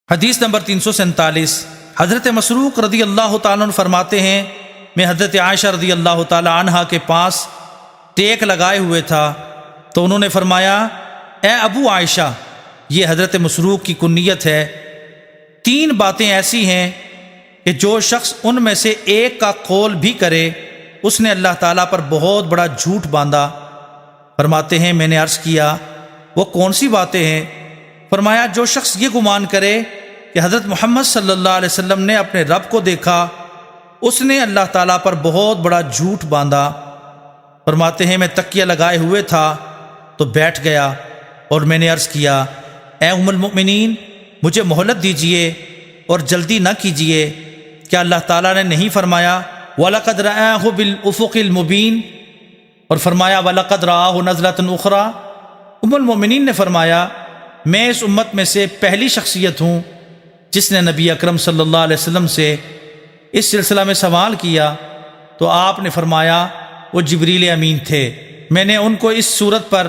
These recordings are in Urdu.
حدیث نمبر 347۔ حضرت مسروق رضی اللہ تعالیٰ عنہ فرماتے ہیں، میں حضرت عائشہ رضی اللہ تعالیٰ عنہا کے پاس ٹیک لگائے ہوئے تھا تو انہوں نے فرمایا، اے ابو عائشہ، یہ حضرت مسروق کی کنیت ہے، 3 باتیں ایسی ہیں کہ جو شخص ان میں سے ایک کا قول بھی کرے اس نے اللہ تعالیٰ پر بہت بڑا جھوٹ باندھا۔ فرماتے ہیں میں نے عرض کیا وہ کون سی باتیں ہیں؟ فرمایا جو شخص یہ گمان کرے کہ حضرت محمد صلی اللہ علیہ وسلم نے اپنے رب کو دیکھا اس نے اللہ تعالیٰ پر بہت بڑا جھوٹ باندھا۔ فرماتے ہیں میں تکیہ لگائے ہوئے تھا تو بیٹھ گیا اور میں نے عرض کیا، اے ام المؤمنین مجھے مہلت دیجئے اور جلدی نہ کیجئے، کیا اللہ تعالیٰ نے نہیں فرمایا وَلَقَدْ رَآهُ بِالْأُفُقِ الْمُبِينِ، اور فرمایا وَلَقَدْ رَآهُ نَزْلَةً أُخْرَى؟ ام المؤمنین نے فرمایا میں اس امت میں سے پہلی شخصیت ہوں جس نے نبی اکرم صلی اللہ علیہ وسلم سے اس سلسلہ میں سوال کیا تو آپ نے فرمایا وہ جبریل امین تھے، میں نے ان کو اس صورت پر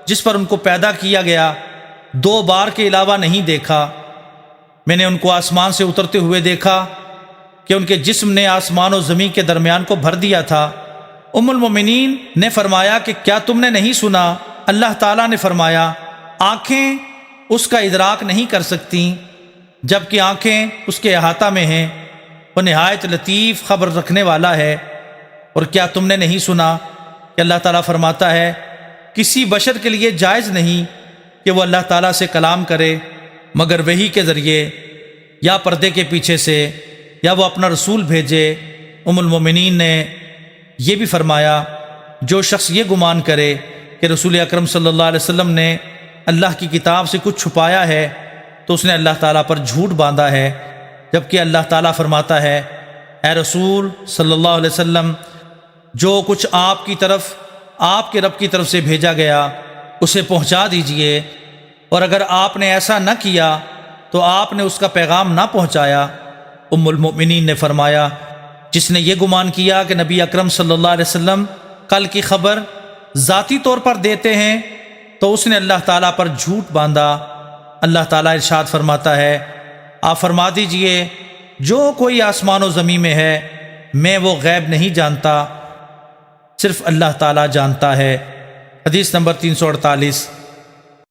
جس پر ان کو پیدا کیا گیا 2 بار کے علاوہ نہیں دیکھا۔ میں نے ان کو آسمان سے اترتے ہوئے دیکھا کہ ان کے جسم نے آسمان و زمین کے درمیان کو بھر دیا تھا۔ ام المؤمنین نے فرمایا کہ کیا تم نے نہیں سنا؟ اللہ تعالیٰ نے فرمایا آنکھیں اس کا ادراک نہیں کر سکتی جبکہ آنکھیں اس کے احاطہ میں ہیں، وہ نہایت لطیف خبر رکھنے والا ہے۔ اور کیا تم نے نہیں سنا کہ اللہ تعالیٰ فرماتا ہے کسی بشر کے لیے جائز نہیں کہ وہ اللہ تعالیٰ سے کلام کرے مگر وحی کے ذریعے یا پردے کے پیچھے سے یا وہ اپنا رسول بھیجے۔ ام المومنین نے یہ بھی فرمایا جو شخص یہ گمان کرے کہ رسول اکرم صلی اللہ علیہ وسلم نے اللہ کی کتاب سے کچھ چھپایا ہے تو اس نے اللہ تعالیٰ پر جھوٹ باندھا ہے، جبکہ اللہ تعالیٰ فرماتا ہے اے رسول صلی اللہ علیہ وسلم جو کچھ آپ کی طرف آپ کے رب کی طرف سے بھیجا گیا اسے پہنچا دیجئے، اور اگر آپ نے ایسا نہ کیا تو آپ نے اس کا پیغام نہ پہنچایا۔ ام المؤمنین نے فرمایا جس نے یہ گمان کیا کہ نبی اکرم صلی اللہ علیہ وسلم کل کی خبر ذاتی طور پر دیتے ہیں تو اس نے اللہ تعالیٰ پر جھوٹ باندھا۔ اللہ تعالیٰ ارشاد فرماتا ہے آپ فرما دیجئے جو کوئی آسمان و زمین میں ہے میں وہ غیب نہیں جانتا، صرف اللہ تعالیٰ جانتا ہے۔ حدیث نمبر 348۔